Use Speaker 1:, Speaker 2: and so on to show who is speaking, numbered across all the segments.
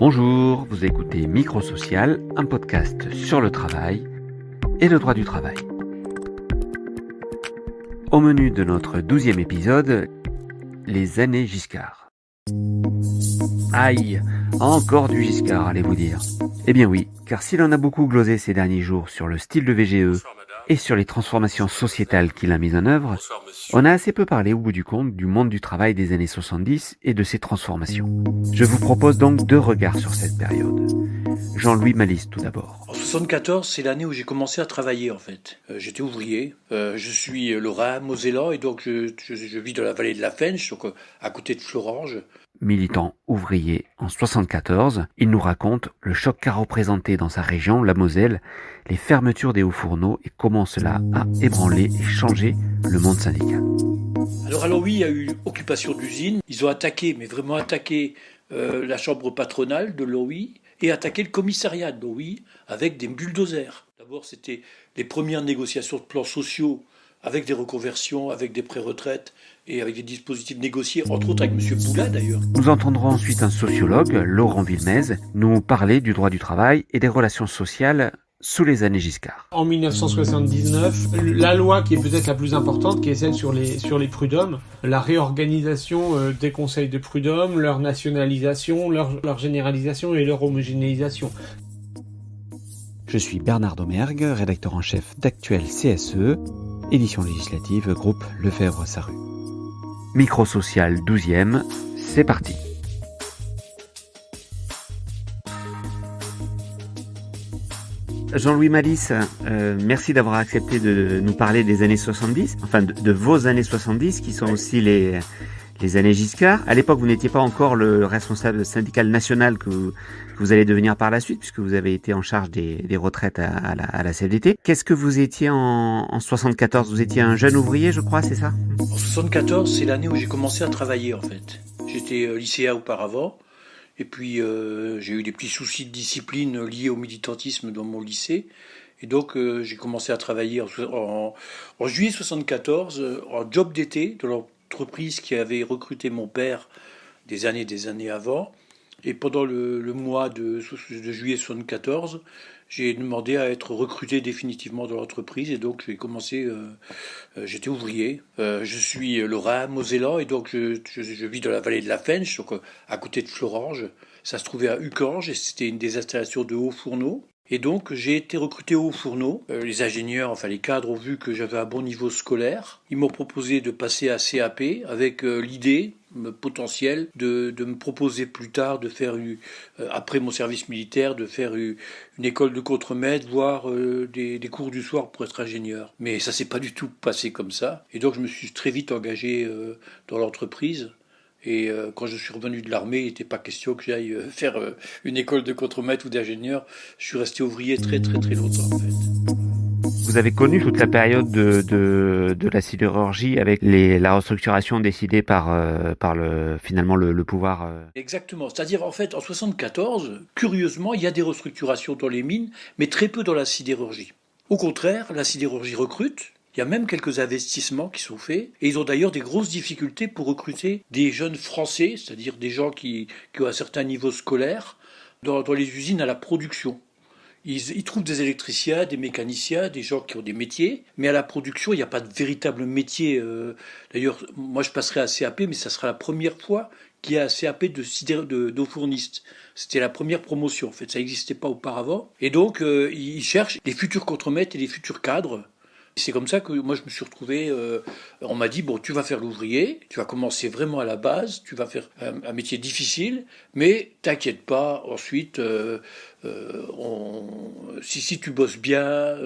Speaker 1: Bonjour, vous écoutez Microsocial, un podcast sur le travail et le droit du travail. Au menu de notre 12e épisode, les années Giscard. Aïe, encore du Giscard, allez-vous dire. Eh bien oui, car si l'on a beaucoup glosé ces derniers jours sur le style de VGE et sur les transformations sociétales qu'il a mises en œuvre, on a assez peu parlé au bout du compte du monde du travail des années 70 et de ses transformations. Je vous propose donc 2 regards sur cette période. Jean-Louis Malice tout d'abord.
Speaker 2: En 74, c'est l'année où j'ai commencé à travailler en fait. J'étais ouvrier, je suis lorrain, mosellan et donc je vis dans la vallée de la Fensch, donc à côté de Florange.
Speaker 1: Militant ouvrier en 74, il nous raconte le choc qu'a représenté dans sa région, la Moselle, les fermetures des hauts fourneaux et comment cela a ébranlé et changé le monde syndical.
Speaker 2: Alors oui, il y a eu occupation d'usine. Ils ont attaqué, mais vraiment attaqué la chambre patronale de l'OI et attaqué le commissariat de l'OI avec des bulldozers. D'abord, c'était les premières négociations de plans sociaux avec des reconversions, avec des pré-retraites et avec des dispositifs négociés, entre autres avec M. Boula d'ailleurs.
Speaker 1: Nous entendrons ensuite un sociologue, Laurent Villemez, nous parler du droit du travail et des relations sociales sous les années Giscard.
Speaker 3: En 1979, la loi qui est peut-être la plus importante, qui est celle sur les prud'hommes, la réorganisation des conseils de prud'hommes, leur nationalisation, leur généralisation et leur homogénéisation.
Speaker 1: Je suis Bernard Domergue, rédacteur en chef d'Actuel CSE, édition législative, groupe Lefebvre-Sarrut. Microsocial 12e, c'est parti. Jean-Louis Malice, merci d'avoir accepté de nous parler des années 70, enfin de vos années 70 qui sont aussi les années Giscard. À l'époque, vous n'étiez pas encore le responsable syndical national que vous allez devenir par la suite, puisque vous avez été en charge des retraites à la CFDT. Qu'est-ce que vous étiez en 74 ? Vous étiez un jeune ouvrier, je crois, c'est ça ?
Speaker 2: En 74, c'est l'année où j'ai commencé à travailler en fait. J'étais lycéen auparavant. Et puis j'ai eu des petits soucis de discipline liés au militantisme dans mon lycée. Et donc j'ai commencé à travailler en juillet 74 en job d'été de l'entreprise qui avait recruté mon père des années avant. Et pendant le mois de juillet 74, j'ai demandé à être recruté définitivement dans l'entreprise. Et donc j'ai commencé, j'étais ouvrier. Je suis lorrain, mosellan, et donc je vis dans la vallée de la Fensch, donc à côté de Florange. Ça se trouvait à Uckange et c'était une des installations de hauts fourneaux. Et donc j'ai été recruté au haut fourneau. Les ingénieurs, enfin les cadres ont vu que j'avais un bon niveau scolaire. Ils m'ont proposé de passer à CAP avec l'idée potentielle de me proposer plus tard de faire, après mon service militaire, de faire une école de contremaître, voire des cours du soir pour être ingénieur. Mais ça s'est pas du tout passé comme ça. Et donc je me suis très vite engagé dans l'entreprise. Et quand je suis revenu de l'armée, il n'était pas question que j'aille faire une école de contremaître ou d'ingénieur. Je suis resté ouvrier très très très longtemps en fait.
Speaker 1: Vous avez connu toute la période de la sidérurgie avec la restructuration décidée par finalement le pouvoir.
Speaker 2: Exactement. C'est-à-dire en fait en 74, curieusement, il y a des restructurations dans les mines, mais très peu dans la sidérurgie. Au contraire, la sidérurgie recrute. Il y a même quelques investissements qui sont faits. Et ils ont d'ailleurs des grosses difficultés pour recruter des jeunes Français, c'est-à-dire des gens qui ont un certain niveau scolaire, dans les usines à la production. Ils trouvent des électriciens, des mécaniciens, des gens qui ont des métiers, mais à la production, il n'y a pas de véritable métier. D'ailleurs, moi je passerai à CAP, mais ça sera la première fois qu'il y a un CAP d'eau fourniste. C'était la première promotion, en fait, ça n'existait pas auparavant. Et donc, ils cherchent les futurs contremaîtres et les futurs cadres. C'est comme ça que moi je me suis retrouvé, on m'a dit, bon, tu vas faire l'ouvrier, tu vas commencer vraiment à la base, tu vas faire un métier difficile, mais t'inquiète pas, ensuite, si tu bosses bien,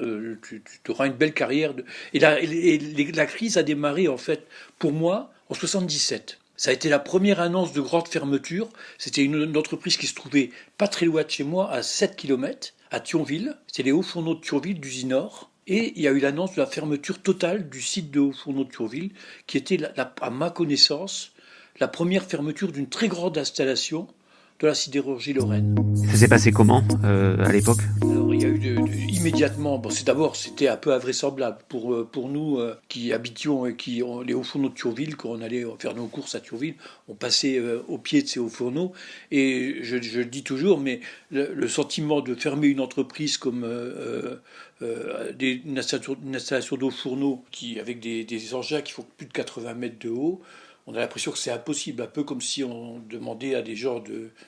Speaker 2: tu auras une belle carrière. Et la crise a démarré, en fait, pour moi, en 77. Ça a été la première annonce de grande fermeture. C'était une entreprise qui se trouvait pas très loin de chez moi, à 7 km, à Thionville. C'était les hauts fourneaux de Thionville, d'Usinor. Et il y a eu l'annonce de la fermeture totale du site de Hauts-Fourneaux de Thionville, qui était, à ma connaissance, la première fermeture d'une très grande installation de la sidérurgie lorraine.
Speaker 1: Ça s'est passé comment à l'époque?
Speaker 2: Alors il y a eu immédiatement, c'était un peu invraisemblable pour nous qui habitions et les hauts fourneaux de Thionville. Quand on allait faire nos courses à Thionville, on passait au pied de ces hauts fourneaux, et je le dis toujours, mais le sentiment de fermer une entreprise comme une installation d'hauts fourneaux avec des engins qui font plus de 80 mètres de haut, on a l'impression que c'est impossible, un peu comme si on demandait à des gens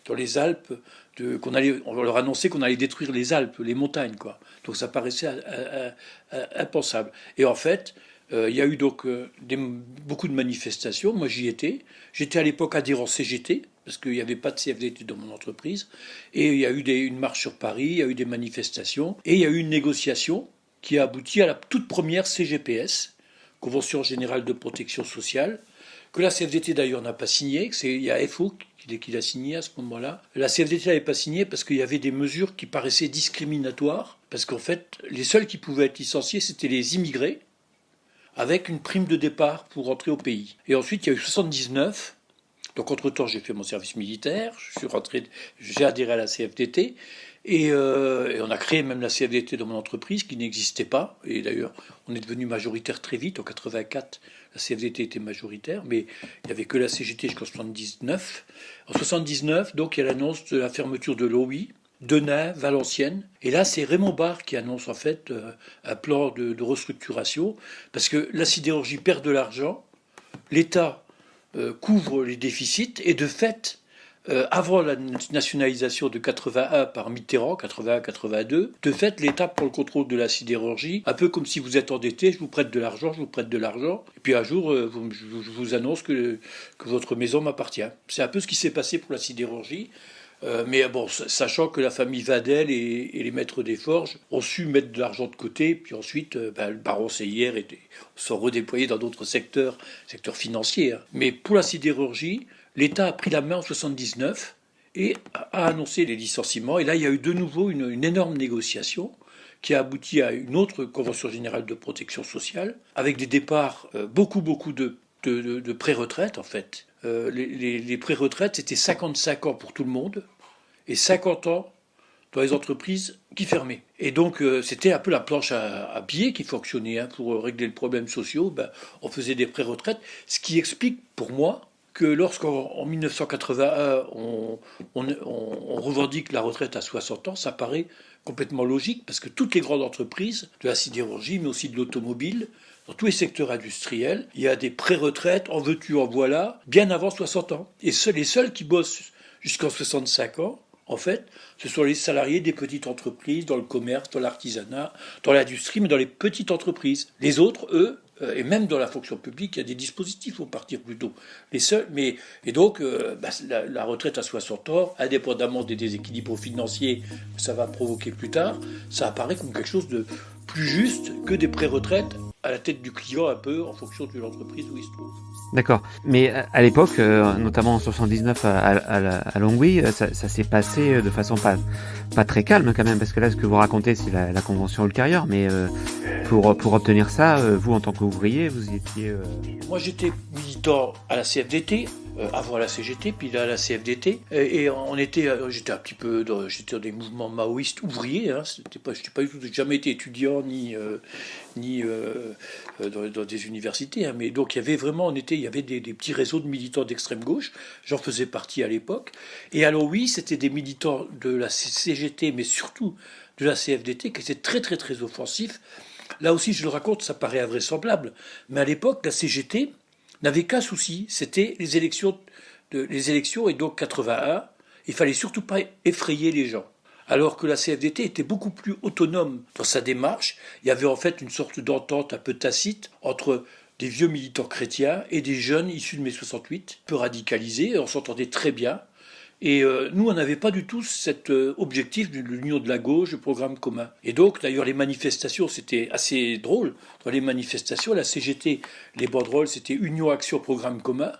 Speaker 2: dans les Alpes, on leur annonçait qu'on allait détruire les Alpes, les montagnes, quoi. Donc ça paraissait impensable. Et en fait, il y a eu donc beaucoup de manifestations. Moi, j'y étais. J'étais à l'époque adhérent CGT, parce qu'il n'y avait pas de CFDT dans mon entreprise. Et il y a eu une marche sur Paris, il y a eu des manifestations, et il y a eu une négociation qui a abouti à la toute première CGPS, Convention Générale de Protection Sociale, que la CFDT d'ailleurs n'a pas signé, il y a FO qui l'a signé à ce moment-là. La CFDT n'avait pas signé parce qu'il y avait des mesures qui paraissaient discriminatoires, parce qu'en fait, les seuls qui pouvaient être licenciés, c'était les immigrés, avec une prime de départ pour rentrer au pays. Et ensuite, il y a eu 79. Donc entre-temps, j'ai fait mon service militaire, j'ai adhéré à la CFDT, et on a créé même la CFDT dans mon entreprise, qui n'existait pas. Et d'ailleurs, on est devenu majoritaire très vite. En 84, la CFDT était majoritaire, mais il n'y avait que la CGT jusqu'en 79. En 79, donc, il y a l'annonce de la fermeture de l'OI, Denain, Valenciennes. Et là, c'est Raymond Barre qui annonce en fait un plan de restructuration, parce que la sidérurgie perd de l'argent, l'État couvre les déficits, et de fait, avant la nationalisation de 81 par Mitterrand, 81-82, de fait, l'État prend le contrôle de la sidérurgie, un peu comme si vous êtes endetté, je vous prête de l'argent, et puis un jour, je vous annonce que votre maison m'appartient. C'est un peu ce qui s'est passé pour la sidérurgie. Mais bon, sachant que la famille Vadel et les maîtres des forges ont su mettre de l'argent de côté, puis ensuite, le baron Seyer sont redéployés dans d'autres secteurs financiers. Hein. Mais pour la sidérurgie, l'État a pris la main en 79 et a annoncé les licenciements. Et là, il y a eu de nouveau une énorme négociation qui a abouti à une autre convention générale de protection sociale, avec des départs, beaucoup de pré-retraite en fait. Les pré-retraites, c'était 55 ans pour tout le monde et 50 ans dans les entreprises qui fermaient. Et donc, c'était un peu la planche à billets qui fonctionnait. Hein, pour régler le problème social, on faisait des pré-retraites, ce qui explique pour moi que lorsqu'en 1981, on revendique la retraite à 60 ans, ça paraît complètement logique, parce que toutes les grandes entreprises, de la sidérurgie, mais aussi de l'automobile, dans tous les secteurs industriels, il y a des pré-retraites, en veux-tu, en voilà, bien avant 60 ans. Et les seuls qui bossent jusqu'en 65 ans, en fait, ce sont les salariés des petites entreprises, dans le commerce, dans l'artisanat, dans l'industrie, mais dans les petites entreprises. Les autres, eux, et même dans la fonction publique, il y a des dispositifs pour partir plus tôt. Et donc, la retraite à 60 ans, indépendamment des déséquilibres financiers que ça va provoquer plus tard, ça apparaît comme quelque chose de plus juste que des pré-retraites à la tête du client, un peu en fonction de l'entreprise où il se trouve.
Speaker 1: D'accord. Mais à l'époque, notamment en 79 à Longwy, ça s'est passé de façon pas très calme quand même, parce que là, ce que vous racontez, c'est la convention ultérieure, mais pour obtenir ça, vous, en tant qu'ouvrier, vous étiez...
Speaker 2: Moi, j'étais militant à la CFDT, avant la CGT, puis là à la CFDT, et j'étais un petit peu j'étais dans des mouvements maoïstes ouvriers. Hein, j'ai jamais été étudiant ni dans des universités, hein, mais donc il y avait des petits réseaux de militants d'extrême gauche. J'en faisais partie à l'époque, et alors oui, c'était des militants de la CGT, mais surtout de la CFDT, qui étaient très très très offensifs. Là aussi, je le raconte, ça paraît invraisemblable, mais à l'époque, la CGT n'avait qu'un souci, c'était les élections, et donc 81, il fallait surtout pas effrayer les gens. Alors que la CFDT était beaucoup plus autonome dans sa démarche. Il y avait en fait une sorte d'entente un peu tacite entre des vieux militants chrétiens et des jeunes issus de mai 68, peu radicalisés, et on s'entendait très bien. Et nous, on n'avait pas du tout cet objectif de l'union de la gauche, le programme commun. Et donc, d'ailleurs, les manifestations, c'était assez drôle. Dans les manifestations, la CGT, les banderoles, c'était Union Action Programme commun.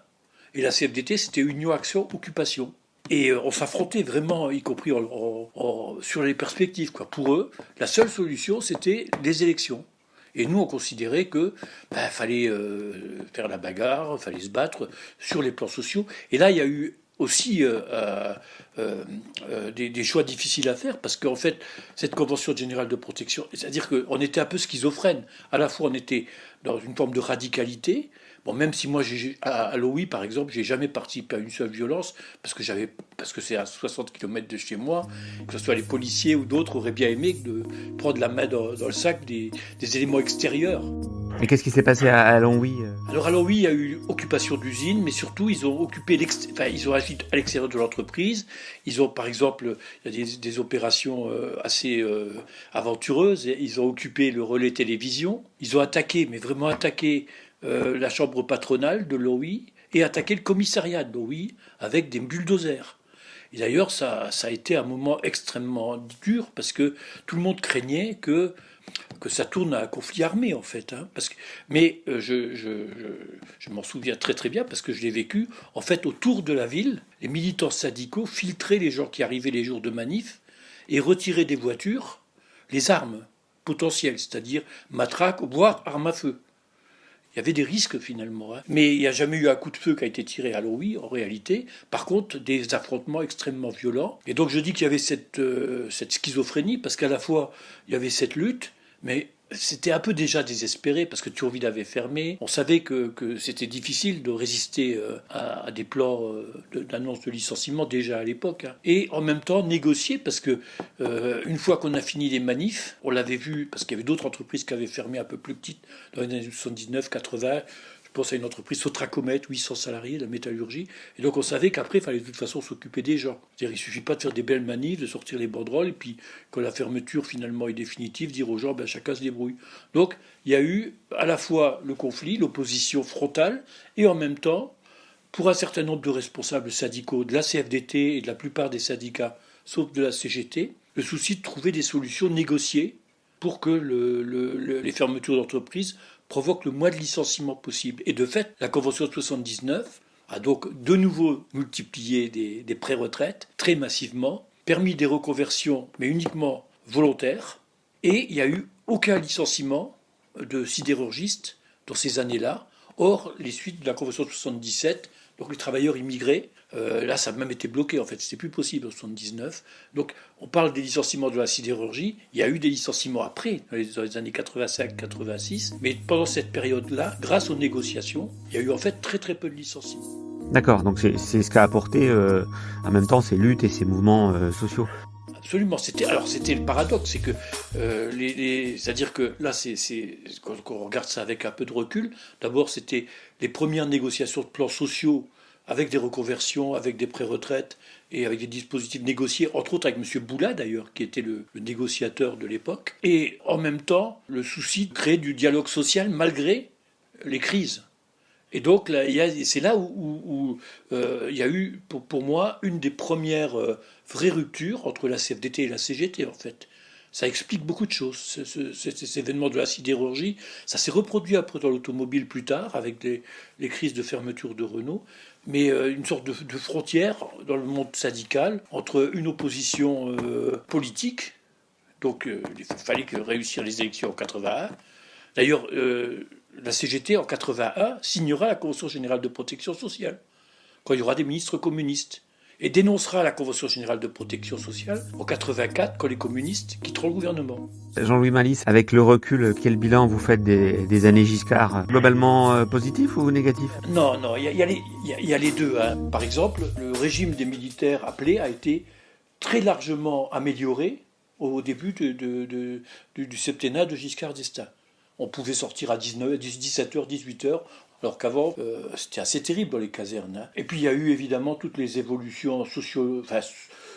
Speaker 2: Et la CFDT, c'était Union Action Occupation. Et on s'affrontait vraiment, y compris sur les perspectives, quoi. Pour eux, la seule solution, c'était les élections. Et nous, on considérait que fallait faire la bagarre, fallait se battre sur les plans sociaux. Et là, il y a eu aussi des choix difficiles à faire, parce qu'en fait, cette Convention générale de protection, c'est-à-dire qu'on était un peu schizophrène. À la fois, on était dans une forme de radicalité. Bon, même si moi, à l'OI, par exemple, j'ai jamais participé à une seule violence, parce que c'est à 60 km de chez moi, que ce soit les policiers ou d'autres auraient bien aimé de prendre la main dans le sac des éléments extérieurs.
Speaker 1: Et qu'est-ce qui s'est passé à Longwy?
Speaker 2: Alors à Longwy, il y a eu occupation d'usines, mais surtout ils ont ils ont agi à l'extérieur de l'entreprise. Ils ont, par exemple, il y a des opérations assez aventureuses. Ils ont occupé le relais télévision. Ils ont attaqué, mais vraiment attaqué, la chambre patronale de Longwy et attaqué le commissariat de Longwy avec des bulldozers. Et d'ailleurs, ça a été un moment extrêmement dur parce que tout le monde craignait que ça tourne à un conflit armé, en fait. Hein, mais je m'en souviens très très bien parce que je l'ai vécu. En fait, autour de la ville, les militants syndicaux filtraient les gens qui arrivaient les jours de manif et retiraient des voitures les armes potentielles, c'est-à-dire matraques, voire armes à feu. Il y avait des risques finalement, hein. Mais il n'y a jamais eu un coup de feu qui a été tiré à Longwy en réalité. Par contre, des affrontements extrêmement violents. Et donc je dis qu'il y avait cette schizophrénie parce qu'à la fois il y avait cette lutte, mais c'était un peu déjà désespéré parce que Thionville avait fermé. On savait que c'était difficile de résister à des plans d'annonce de licenciement déjà à l'époque. Hein. Et en même temps négocier parce que une fois qu'on a fini les manifs, on l'avait vu parce qu'il y avait d'autres entreprises qui avaient fermé un peu plus petites dans les années 79, 80. Je pense à une entreprise Sotracomet, 800 salariés, la métallurgie. Et donc on savait qu'après, il fallait de toute façon s'occuper des gens. C'est-à-dire il ne suffit pas de faire des belles manifs, de sortir les banderoles, et puis quand la fermeture finalement est définitive, dire aux gens, ben, chacun se débrouille. Donc il y a eu à la fois le conflit, l'opposition frontale, et en même temps, pour un certain nombre de responsables syndicaux de la CFDT et de la plupart des syndicats, sauf de la CGT, le souci de trouver des solutions négociées pour que les fermetures d'entreprises provoquent le moins de licenciements possible. Et de fait, la Convention de 79 a donc de nouveau multiplié des pré-retraites très massivement, permis des reconversions, mais uniquement volontaires, et il n'y a eu aucun licenciement de sidérurgistes dans ces années-là. Or, les suites de la Convention de 77, donc les travailleurs immigrés, là, ça a même été bloqué, en fait. C'était plus possible en 79. Donc, on parle des licenciements de la sidérurgie. Il y a eu des licenciements après, dans les années 85-86. Mais pendant cette période-là, grâce aux négociations, il y a eu en fait très très peu de licenciements.
Speaker 1: D'accord, donc c'est ce qu'a apporté en même temps ces luttes et ces mouvements sociaux.
Speaker 2: Absolument. C'était le paradoxe, c'est que c'est-à-dire que là, quand on regarde ça avec un peu de recul, d'abord c'était les premières négociations de plans sociaux avec des reconversions, avec des pré-retraites et avec des dispositifs négociés, entre autres avec M. Boula d'ailleurs, qui était le négociateur de l'époque. Et en même temps, le souci de créer du dialogue social malgré les crises. Et donc là, c'est là où il y a eu, pour moi, une des premières vraies ruptures entre la CFDT et la CGT, en fait. Ça explique beaucoup de choses. Cet événement de la sidérurgie, ça s'est reproduit après dans l'automobile plus tard, avec les crises de fermeture de Renault, mais une sorte de frontière dans le monde syndical entre une opposition politique, donc il fallait réussir les élections en 81. D'ailleurs, la CGT en 81 signera la Convention générale de protection sociale, quand il y aura des ministres communistes, et dénoncera la Convention générale de protection sociale en 84 quand les communistes quitteront le gouvernement.
Speaker 1: Jean-Louis Malice, avec le recul, quel bilan vous faites des années Giscard? Globalement positif ou négatif?
Speaker 2: Non, il y a les deux. Hein. Par exemple, le régime des militaires appelés a été très largement amélioré au début du septennat de Giscard d'Estaing. On pouvait sortir à 17h, 18h, alors qu'avant, c'était assez terrible dans les casernes. Hein. Et puis il y a eu évidemment toutes les évolutions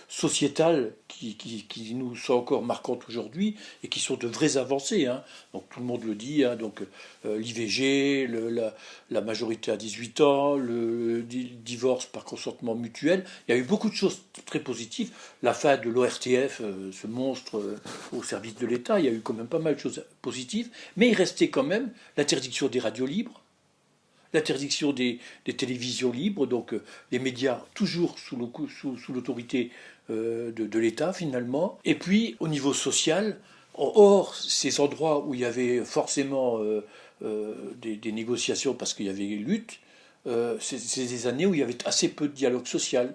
Speaker 2: sociétales qui nous sont encore marquantes aujourd'hui et qui sont de vraies avancées. Hein. Donc tout le monde le dit, hein, donc l'IVG, la majorité à 18 ans, le divorce par consentement mutuel. Il y a eu beaucoup de choses très positives. La fin de l'ORTF, ce monstre au service de l'État, il y a eu quand même pas mal de choses positives, mais il restait quand même l'interdiction des radios libres, l'interdiction des télévisions libres, donc les médias toujours sous l'autorité de l'État finalement. Et puis au niveau social, hors ces endroits où il y avait forcément des négociations parce qu'il y avait lutte, c'est des années où il y avait assez peu de dialogue social.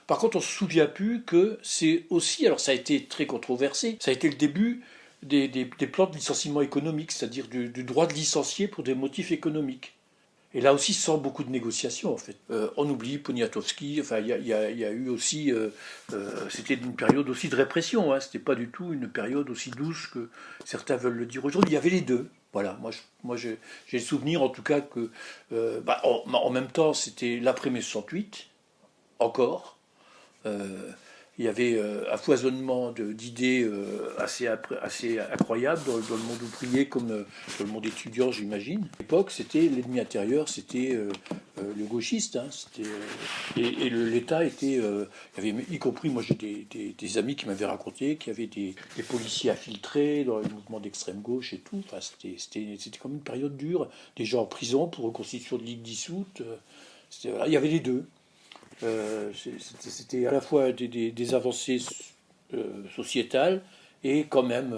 Speaker 2: Par contre, on ne se souvient plus que c'est aussi, alors ça a été très controversé, ça a été le début des plans de licenciement économique, c'est-à-dire du droit de licencier pour des motifs économiques. Et là aussi, sans beaucoup de négociations, en fait. On oublie Poniatowski, enfin, il y a eu aussi... c'était une période aussi de répression, hein, c'était pas du tout une période aussi douce que certains veulent le dire aujourd'hui. Il y avait les deux. Voilà, moi j'ai le souvenir, en tout cas, que... en même temps, c'était l'après-mai 68, encore. Il y avait un foisonnement d'idées assez incroyable dans le monde ouvrier comme dans le monde étudiant, j'imagine. À l'époque, c'était l'ennemi intérieur, c'était le gauchiste. Hein, et l'État était... il y avait, y compris, moi j'ai des amis qui m'avaient raconté qu'il y avait des policiers infiltrés dans le mouvement d'extrême gauche et tout. Enfin, c'était comme une période dure. Des gens en prison pour reconstitution de ligue dissoute. Voilà, il y avait les deux. C'était à la fois des avancées sociétales et quand même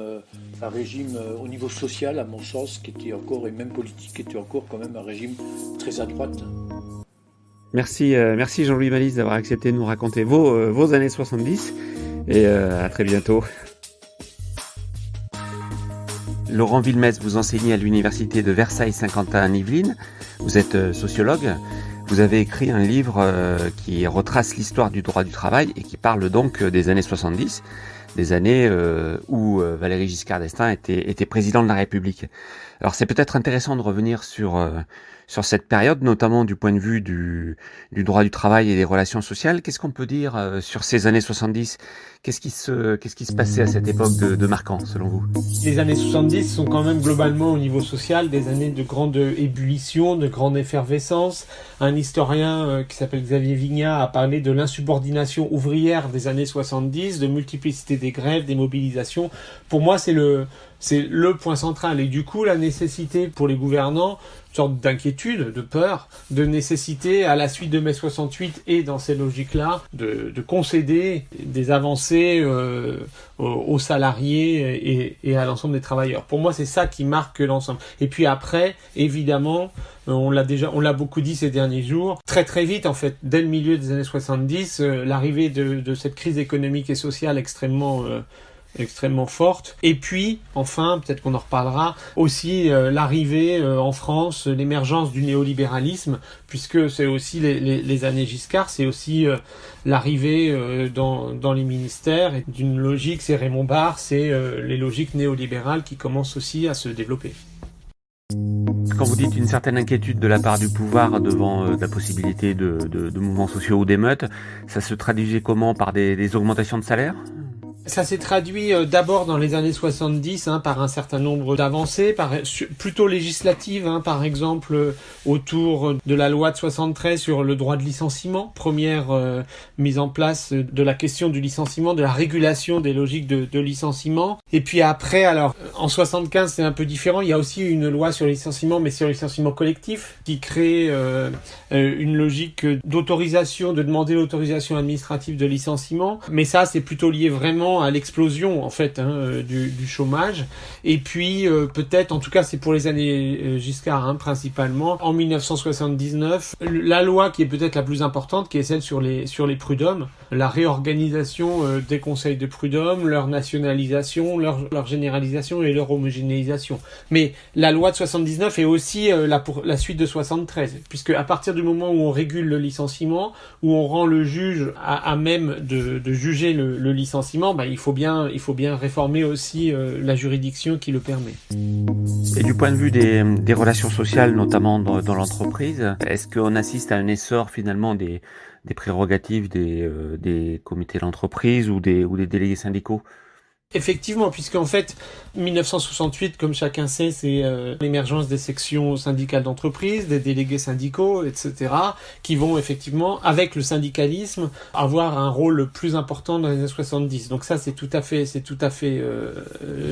Speaker 2: un régime au niveau social, à mon sens, qui était encore, et même politique, qui était encore quand même un régime très à droite.
Speaker 1: Merci Jean-Louis Malice d'avoir accepté de nous raconter vos années 70 et à très bientôt. Laurent Villemesse, vous enseignez à l'université de Versailles-Saint-Quentin en Yvelines. Vous êtes sociologue. Vous avez écrit un livre qui retrace l'histoire du droit du travail et qui parle donc des années 70, des années où Valéry Giscard d'Estaing était président de la République. Alors c'est peut-être intéressant de revenir sur cette période, notamment du point de vue du droit du travail et des relations sociales. Qu'est-ce qu'on peut dire sur ces années 70 ? Qu'est-ce qui se passait à cette époque de marquant, selon vous ?
Speaker 3: Les années 70 sont quand même globalement au niveau social des années de grande ébullition, de grande effervescence. Un historien qui s'appelle Xavier Vignat a parlé de l'insubordination ouvrière des années 70, de multiplicité des grèves, des mobilisations. Pour moi, c'est le point central. Et du coup, la nécessité pour les gouvernants, une sorte d'inquiétude, de peur, de nécessité à la suite de mai 68 et dans ces logiques-là, de concéder des avancées aux salariés et à l'ensemble des travailleurs. Pour moi, c'est ça qui marque l'ensemble. Et puis après, évidemment, on l'a beaucoup dit ces derniers jours, très très vite en fait, dès le milieu des années 70, l'arrivée de cette crise économique et sociale extrêmement forte. Et puis, enfin, peut-être qu'on en reparlera, aussi l'arrivée en France, l'émergence du néolibéralisme, puisque c'est aussi les années Giscard, c'est aussi l'arrivée dans les ministères et d'une logique, c'est Raymond Barre, c'est les logiques néolibérales qui commencent aussi à se développer.
Speaker 1: Quand vous dites une certaine inquiétude de la part du pouvoir devant la possibilité de mouvements sociaux ou d'émeutes, ça se traduisait comment ? Par des augmentations de salaire ?
Speaker 3: Ça s'est traduit d'abord dans les années 70 par un certain nombre d'avancées, plutôt législatives, par exemple autour de la loi de 73 sur le droit de licenciement, première mise en place de la question du licenciement, de la régulation des logiques de licenciement. Et puis après, alors en 75 c'est un peu différent, il y a aussi une loi sur le licenciement, mais sur le licenciement collectif, qui crée une logique d'autorisation, de demander l'autorisation administrative de licenciement. Mais ça, c'est plutôt lié vraiment à l'explosion en fait du chômage. Et puis peut-être, en tout cas c'est pour les années Giscard principalement, en 1979, la loi qui est peut-être la plus importante, qui est celle sur les prud'hommes, la réorganisation des conseils de prud'hommes, leur nationalisation, leur généralisation et leur homogénéisation. Mais la loi de 79 est aussi la suite de 73, puisque à partir du moment où on régule le licenciement, où on rend le juge à même de juger le licenciement, il faut bien réformer aussi la juridiction qui le permet.
Speaker 1: Et du point de vue des relations sociales, notamment dans l'entreprise, est-ce qu'on assiste à un essor finalement des prérogatives des comités d'entreprise ou des délégués syndicaux ?
Speaker 3: Effectivement, puisqu'en fait, 1968, comme chacun sait, c'est l'émergence des sections syndicales d'entreprise, des délégués syndicaux, etc., qui vont effectivement, avec le syndicalisme, avoir un rôle plus important dans les années 70. Donc ça, c'est tout à fait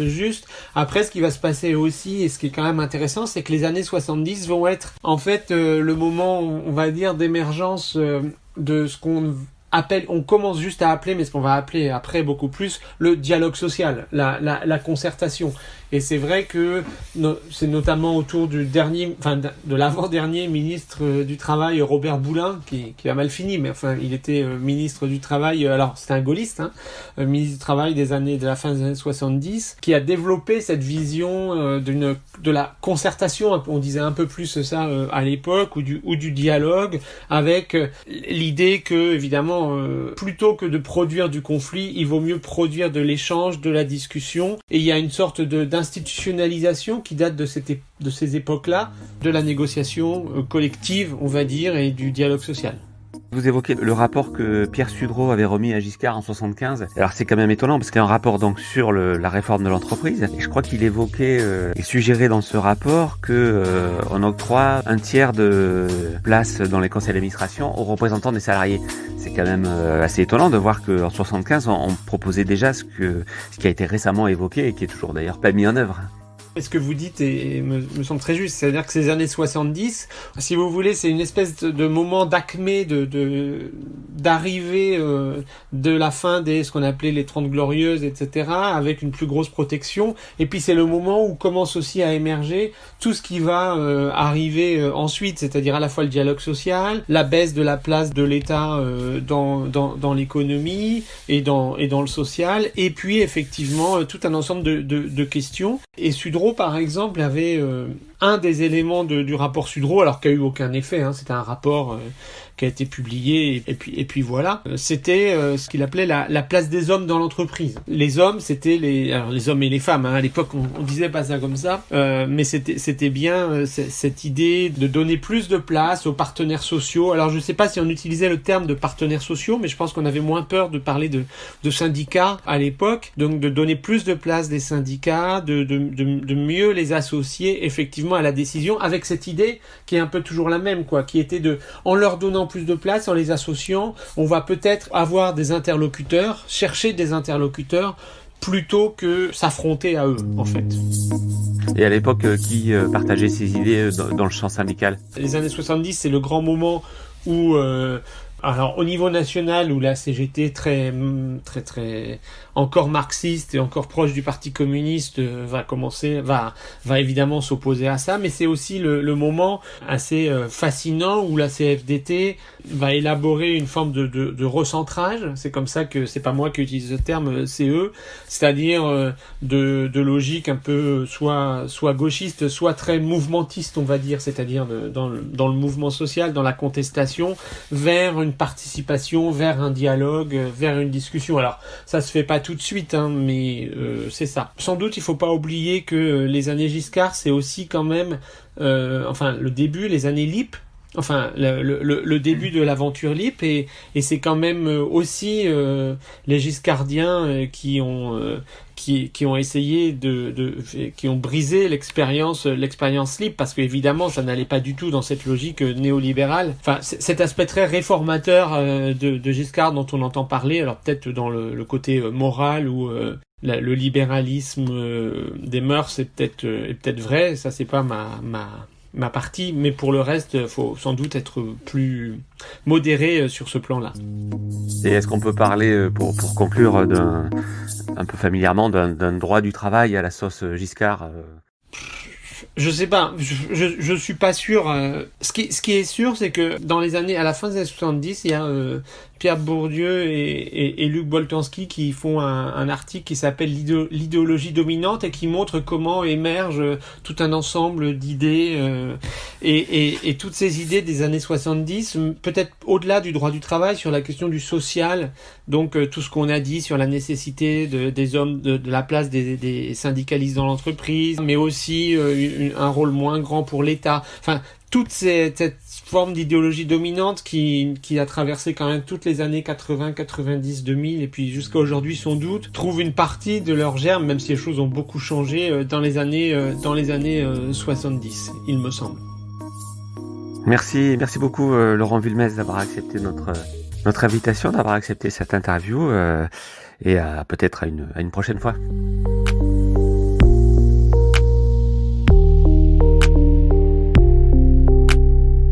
Speaker 3: juste. Après, ce qui va se passer aussi, et ce qui est quand même intéressant, c'est que les années 70 vont être, en fait, le moment, on va dire, d'émergence de ce qu'on on commence juste à appeler, mais ce qu'on va appeler après beaucoup plus, le dialogue social, la concertation. Et c'est vrai que c'est notamment autour de l'avant-dernier ministre du Travail, Robert Boulin, qui a mal fini, mais enfin, il était ministre du Travail, alors c'était un gaulliste, ministre du Travail de la fin des années 70, qui a développé cette vision de la concertation, on disait un peu plus ça à l'époque, ou du dialogue, avec l'idée que, évidemment, plutôt que de produire du conflit, il vaut mieux produire de l'échange, de la discussion, et il y a une sorte d'institutionnalisation qui date de ces époques-là, de la négociation collective, on va dire, et du dialogue social.
Speaker 1: Vous évoquez le rapport que Pierre Sudreau avait remis à Giscard en 75. Alors c'est quand même étonnant parce qu'il y a un rapport donc sur la réforme de l'entreprise. Et je crois qu'il évoquait et suggérait dans ce rapport que on octroie un tiers de place dans les conseils d'administration aux représentants des salariés. C'est quand même assez étonnant de voir qu'en 75 on proposait déjà ce qui a été récemment évoqué et qui est toujours d'ailleurs pas mis en œuvre.
Speaker 3: Ce que vous dites me semble très juste, c'est-à-dire que ces années 70, si vous voulez, c'est une espèce de moment d'acmé, d'arrivée de la fin ce qu'on appelait les 30 glorieuses, etc., avec une plus grosse protection, et puis c'est le moment où commence aussi à émerger tout ce qui va arriver ensuite, c'est-à-dire à la fois le dialogue social, la baisse de la place de l'État dans l'économie et dans le social, et puis effectivement tout un ensemble de questions. Et Sudreau, par exemple, avait un des éléments du rapport Sudreau, alors qu'il n'y a eu aucun effet, c'était un rapport qui a été publié, et puis voilà, c'était ce qu'il appelait la place des hommes dans l'entreprise. Les hommes, c'était les hommes et les femmes, à l'époque on disait pas ça comme ça, mais c'était bien cette idée de donner plus de place aux partenaires sociaux. Alors je sais pas si on utilisait le terme de partenaires sociaux, mais je pense qu'on avait moins peur de parler de syndicats à l'époque, donc de donner plus de place des syndicats, de mieux les associer effectivement à la décision, avec cette idée qui est un peu toujours la même, qui était en leur donnant plus de place, en les associant, on va peut-être avoir chercher des interlocuteurs plutôt que s'affronter à eux, en fait.
Speaker 1: Et à l'époque, qui partageait ces idées dans le champ syndical ?
Speaker 3: Les années 70, c'est le grand moment où alors au niveau national, où la CGT très encore marxiste et encore proche du Parti communiste va évidemment s'opposer à ça, mais c'est aussi le moment assez fascinant où la CFDT va élaborer une forme de recentrage. C'est comme ça que c'est pas moi qui utilise le terme, c'est eux, c'est-à-dire de logique un peu soit gauchiste, soit très mouvementiste, on va dire, c'est-à-dire dans le mouvement social, dans la contestation, vers une participation, vers un dialogue, vers une discussion. Alors ça se fait pas tout de suite, mais c'est ça. Sans doute il faut pas oublier que les années Giscard, c'est aussi quand même le début, les années LIP, le début de l'aventure LIP, et c'est quand même aussi les giscardiens qui ont essayé qui ont brisé l'expérience LIP, parce qu'évidemment ça n'allait pas du tout dans cette logique néolibérale. Cet aspect très réformateur de Giscard dont on entend parler, alors peut-être dans le côté moral ou le libéralisme des mœurs est peut-être vrai, ça c'est pas ma partie, mais pour le reste, faut sans doute être plus modéré sur ce plan-là.
Speaker 1: Et est-ce qu'on peut parler, pour conclure, un peu familièrement, d'un droit du travail à la sauce Giscard
Speaker 3: Je sais pas, je suis pas sûr. Ce qui est sûr, c'est que à la fin des années 70, il y a Pierre Bourdieu et Luc Boltanski qui font un article qui s'appelle l'idéologie dominante, et qui montre comment émerge tout un ensemble d'idées et toutes ces idées des années 70, peut-être au-delà du droit du travail, sur la question du social, donc tout ce qu'on a dit sur la nécessité des hommes, de la place des syndicalistes dans l'entreprise, mais aussi un rôle moins grand pour l'État. Toute cette forme d'idéologie dominante qui a traversé quand même toutes les années 80, 90, 2000 et puis jusqu'à aujourd'hui sans doute, trouve une partie de leur germe, même si les choses ont beaucoup changé dans les années 70, il me semble.
Speaker 1: Merci beaucoup Laurent Vulmez d'avoir accepté notre invitation, d'avoir accepté cette interview et peut-être à une prochaine fois.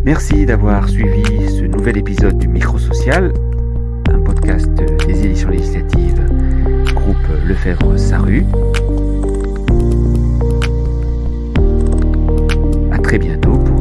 Speaker 1: Merci d'avoir suivi ce nouvel épisode du Microsocial, un podcast des éditions législatives groupe Lefebvre-Sarrut. très bientôt pour